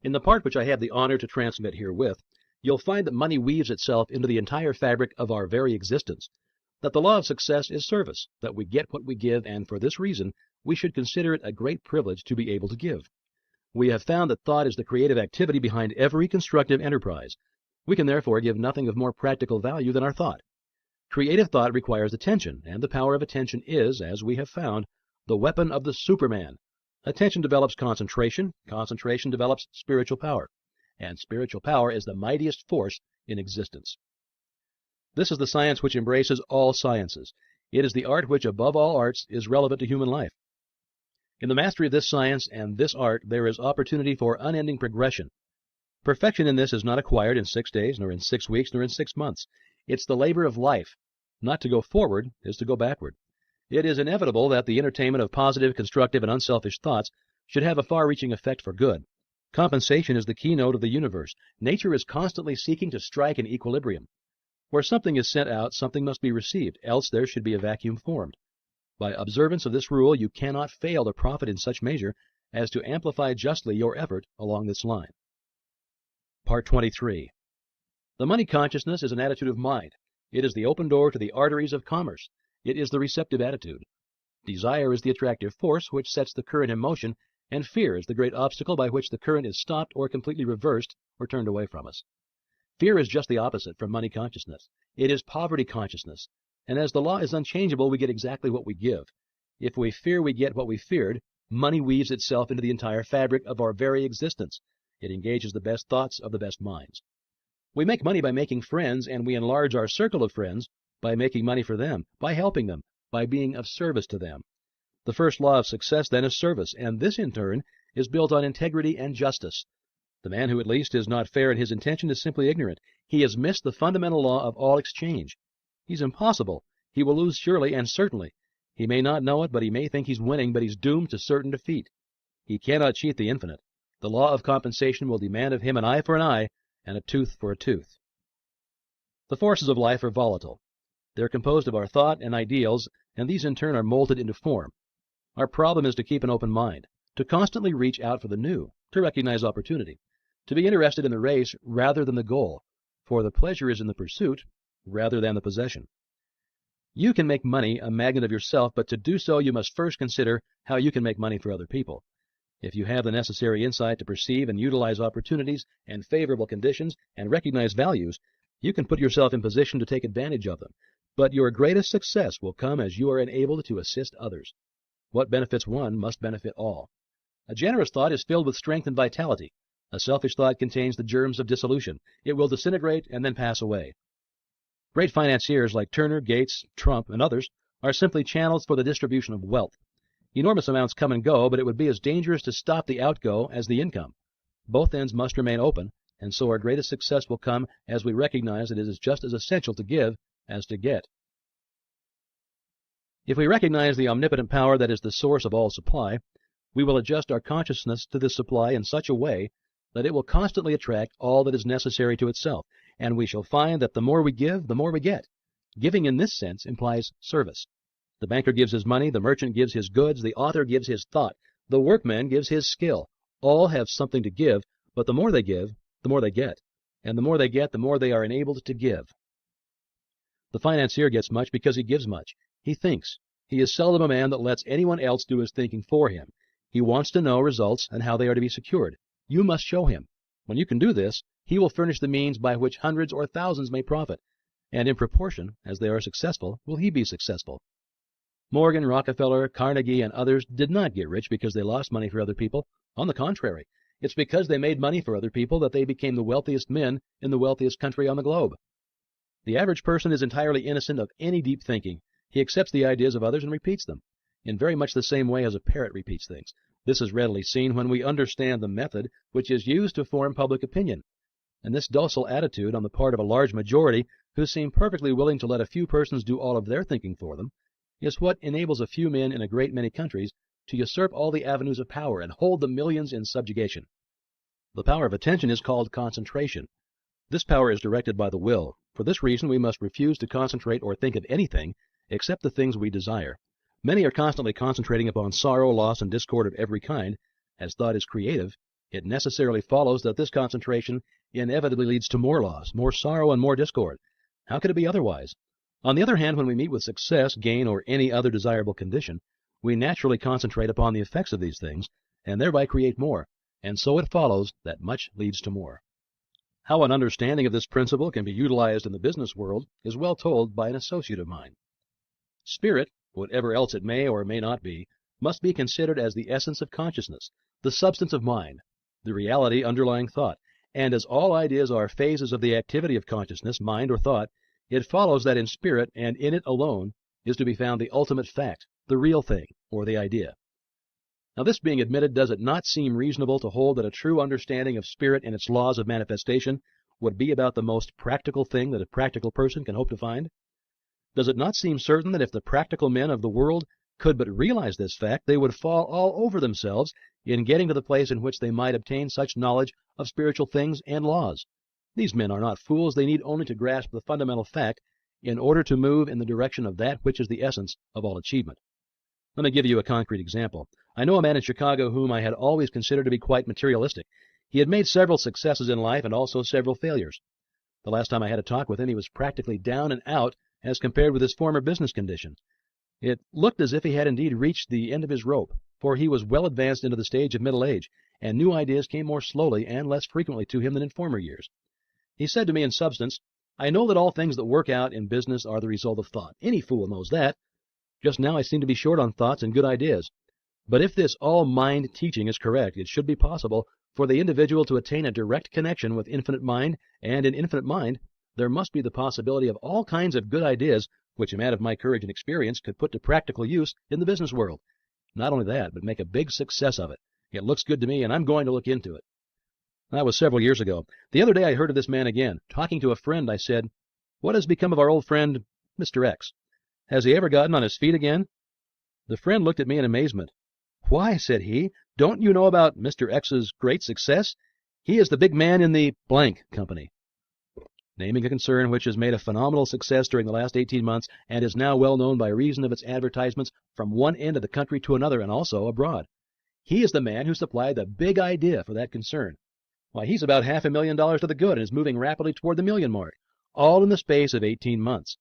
In the part which I have the honor to transmit herewith, you'll find that money weaves itself into the entire fabric of our very existence, that the law of success is service, that we get what we give, and for this reason we should consider it a great privilege to be able to give. We have found that thought is the creative activity behind every constructive enterprise. We can therefore give nothing of more practical value than our thought. Creative thought requires attention, and the power of attention is, as we have found, the weapon of the Superman. Attention develops concentration, concentration develops spiritual power, and spiritual power is the mightiest force in existence. This is the science which embraces all sciences. It is the art which, above all arts, is relevant to human life. In the mastery of this science and this art, there is opportunity for unending progression. Perfection in this is not acquired in 6 days, nor in 6 weeks, nor in 6 months. It's the labor of life. Not to go forward is to go backward. It is inevitable that the entertainment of positive, constructive, and unselfish thoughts should have a far-reaching effect for good. Compensation is the keynote of the universe. Nature is constantly seeking to strike an equilibrium. Where something is sent out, something must be received, else there should be a vacuum formed. By observance of this rule, you cannot fail to profit in such measure as to amplify justly your effort along this line. Part 23. The money consciousness is an attitude of mind. It is the open door to the arteries of commerce. It is the receptive attitude. Desire is the attractive force which sets the current in motion, and fear is the great obstacle by which the current is stopped or completely reversed or turned away from us. Fear is just the opposite from money consciousness. It is poverty consciousness. And as the law is unchangeable, we get exactly what we give. If we fear, we get what we feared. Money weaves itself into the entire fabric of our very existence. It engages the best thoughts of the best minds. We make money by making friends, and we enlarge our circle of friends by making money for them, by helping them, by being of service to them. The first law of success, then, is service, and this, in turn, is built on integrity and justice. The man who at least is not fair in his intention is simply ignorant. He has missed the fundamental law of all exchange. He's impossible. He will lose surely and certainly. He may not know it, but he may think he's winning, but he's doomed to certain defeat. He cannot cheat the infinite. The law of compensation will demand of him an eye for an eye and a tooth for a tooth. The forces of life are volatile. They're composed of our thought and ideals, and these in turn are molded into form. Our problem is to keep an open mind, to constantly reach out for the new, to recognize opportunity, to be interested in the race rather than the goal, for the pleasure is in the pursuit rather than the possession. You can make money a magnet of yourself, but to do so you must first consider how you can make money for other people. If you have the necessary insight to perceive and utilize opportunities and favorable conditions and recognize values, you can put yourself in position to take advantage of them. But your greatest success will come as you are enabled to assist others. What benefits one must benefit all. A generous thought is filled with strength and vitality. A selfish thought contains the germs of dissolution. It will disintegrate and then pass away. Great financiers like Turner, Gates, Trump, and others are simply channels for the distribution of wealth. Enormous amounts come and go, but it would be as dangerous to stop the outgo as the income. Both ends must remain open, and so our greatest success will come as we recognize that it is just as essential to give as to get. If we recognize the omnipotent power that is the source of all supply, we will adjust our consciousness to this supply in such a way that it will constantly attract all that is necessary to itself, and we shall find that the more we give, the more we get. Giving in this sense implies service. The banker gives his money, the merchant gives his goods, the author gives his thought, the workman gives his skill. All have something to give, but the more they give, the more they get, and the more they get, the more they are enabled to give. The financier gets much because he gives much. He thinks. He is seldom a man that lets anyone else do his thinking for him. He wants to know results and how they are to be secured. You must show him. When you can do this, he will furnish the means by which hundreds or thousands may profit, and in proportion as they are successful, will he be successful. Morgan, Rockefeller, Carnegie, and others did not get rich because they lost money for other people. On the contrary, it's because they made money for other people that they became the wealthiest men in the wealthiest country on the globe. The average person is entirely innocent of any deep thinking. He accepts the ideas of others and repeats them, in very much the same way as a parrot repeats things. This is readily seen when we understand the method which is used to form public opinion. And this docile attitude on the part of a large majority, who seem perfectly willing to let a few persons do all of their thinking for them, is what enables a few men in a great many countries to usurp all the avenues of power and hold the millions in subjugation. The power of attention is called concentration. This power is directed by the will. For this reason, we must refuse to concentrate or think of anything except the things we desire. Many are constantly concentrating upon sorrow, loss, and discord of every kind. As thought is creative, it necessarily follows that this concentration inevitably leads to more loss, more sorrow, and more discord. How could it be otherwise? On the other hand, when we meet with success, gain, or any other desirable condition, we naturally concentrate upon the effects of these things, and thereby create more, and so it follows that much leads to more. How an understanding of this principle can be utilized in the business world is well told by an associate of mine. Spirit, whatever else it may or may not be, must be considered as the essence of consciousness, the substance of mind, the reality underlying thought, and as all ideas are phases of the activity of consciousness, mind, or thought, it follows that in spirit and in it alone is to be found the ultimate fact, the real thing, or the idea. Now, this being admitted, does it not seem reasonable to hold that a true understanding of spirit and its laws of manifestation would be about the most practical thing that a practical person can hope to find? Does it not seem certain that if the practical men of the world could but realize this fact, they would fall all over themselves in getting to the place in which they might obtain such knowledge of spiritual things and laws? These men are not fools. They need only to grasp the fundamental fact in order to move in the direction of that which is the essence of all achievement. Let me give you a concrete example. I know a man in Chicago whom I had always considered to be quite materialistic. He had made several successes in life and also several failures. The last time I had a talk with him, he was practically down and out as compared with his former business condition. It looked as if he had indeed reached the end of his rope, for he was well advanced into the stage of middle age, and new ideas came more slowly and less frequently to him than in former years. He said to me in substance, "I know that all things that work out in business are the result of thought. Any fool knows that. Just now I seem to be short on thoughts and good ideas. But if this all-mind teaching is correct, it should be possible for the individual to attain a direct connection with infinite mind, and in infinite mind there must be the possibility of all kinds of good ideas which a man of my courage and experience could put to practical use in the business world. Not only that, but make a big success of it. It looks good to me, and I'm going to look into it." That was several years ago. The other day I heard of this man again. Talking to a friend, I said, "What has become of our old friend, Mr. X? Has he ever gotten on his feet again?" The friend looked at me in amazement. "Why," said he, "don't you know about Mr. X's great success? He is the big man in the blank company," naming a concern which has made a phenomenal success during the last 18 months and is now well known by reason of its advertisements from one end of the country to another and also abroad. He is the man who supplied the big idea for that concern. Why, he's about $500,000 to the good and is moving rapidly toward the million mark, all in the space of 18 months.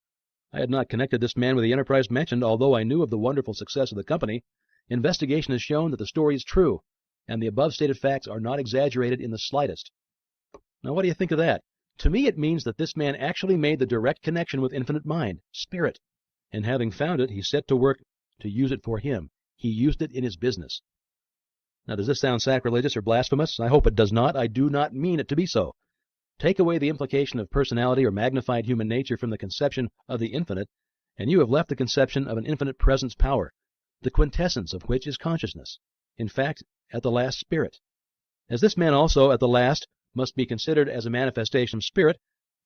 I had not connected this man with the enterprise mentioned, although I knew of the wonderful success of the company. Investigation has shown that the story is true, and the above stated facts are not exaggerated in the slightest. Now, what do you think of that? To me, it means that this man actually made the direct connection with infinite mind, spirit, and having found it, he set to work to use it for him. He used it in his business. Now, does this sound sacrilegious or blasphemous? I hope it does not. I do not mean it to be so. Take away the implication of personality or magnified human nature from the conception of the infinite, and you have left the conception of an infinite presence power, the quintessence of which is consciousness. In fact, at the last, spirit. As this man also, at the last, must be considered as a manifestation of spirit,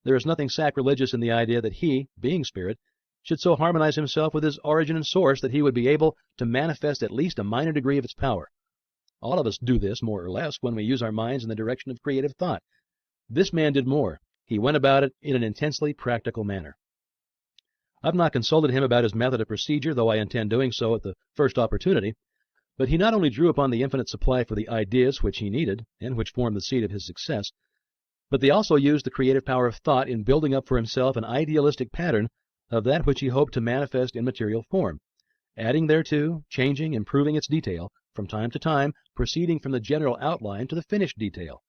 there is nothing sacrilegious in the idea that he, being spirit, should so harmonize himself with his origin and source that he would be able to manifest at least a minor degree of its power. All of us do this, more or less, when we use our minds in the direction of creative thought. This man did more. He went about it in an intensely practical manner. I've not consulted him about his method of procedure, though I intend doing so at the first opportunity, but he not only drew upon the infinite supply for the ideas which he needed, and which formed the seed of his success, but they also used the creative power of thought in building up for himself an idealistic pattern of that which he hoped to manifest in material form, adding thereto, changing, improving its detail, from time to time, proceeding from the general outline to the finished detail.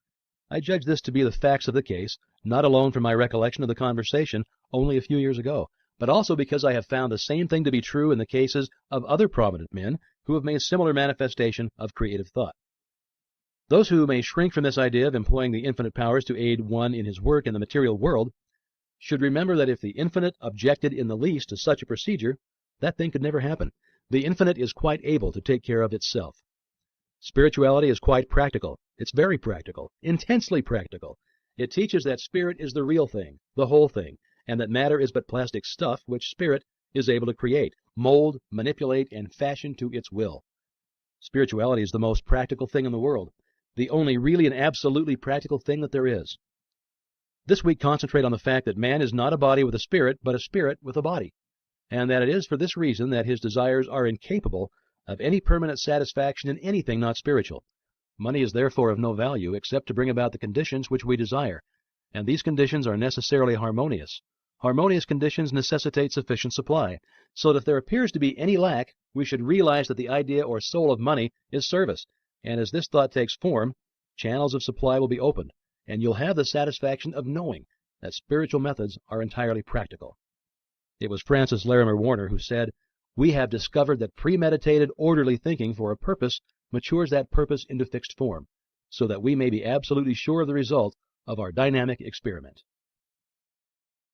I judge this to be the facts of the case, not alone from my recollection of the conversation only a few years ago, but also because I have found the same thing to be true in the cases of other prominent men who have made similar manifestation of creative thought. Those who may shrink from this idea of employing the infinite powers to aid one in his work in the material world should remember that if the infinite objected in the least to such a procedure, that thing could never happen. The infinite is quite able to take care of itself. Spirituality is quite practical. It's very practical, intensely practical. It teaches that spirit is the real thing, the whole thing, and that matter is but plastic stuff which spirit is able to create, mold, manipulate, and fashion to its will. Spirituality is the most practical thing in the world, the only really and absolutely practical thing that there is. This week concentrate on the fact that man is not a body with a spirit, but a spirit with a body, and that it is for this reason that his desires are incapable of any permanent satisfaction in anything not spiritual. Money is therefore of no value except to bring about the conditions which we desire, and these conditions are necessarily harmonious. Harmonious conditions necessitate sufficient supply, so that if there appears to be any lack, we should realize that the idea or soul of money is service, and as this thought takes form, channels of supply will be opened, and you'll have the satisfaction of knowing that spiritual methods are entirely practical. It was Francis Larimer Warner who said, "We have discovered that premeditated, orderly thinking for a purpose matures that purpose into fixed form, so that we may be absolutely sure of the result of our dynamic experiment."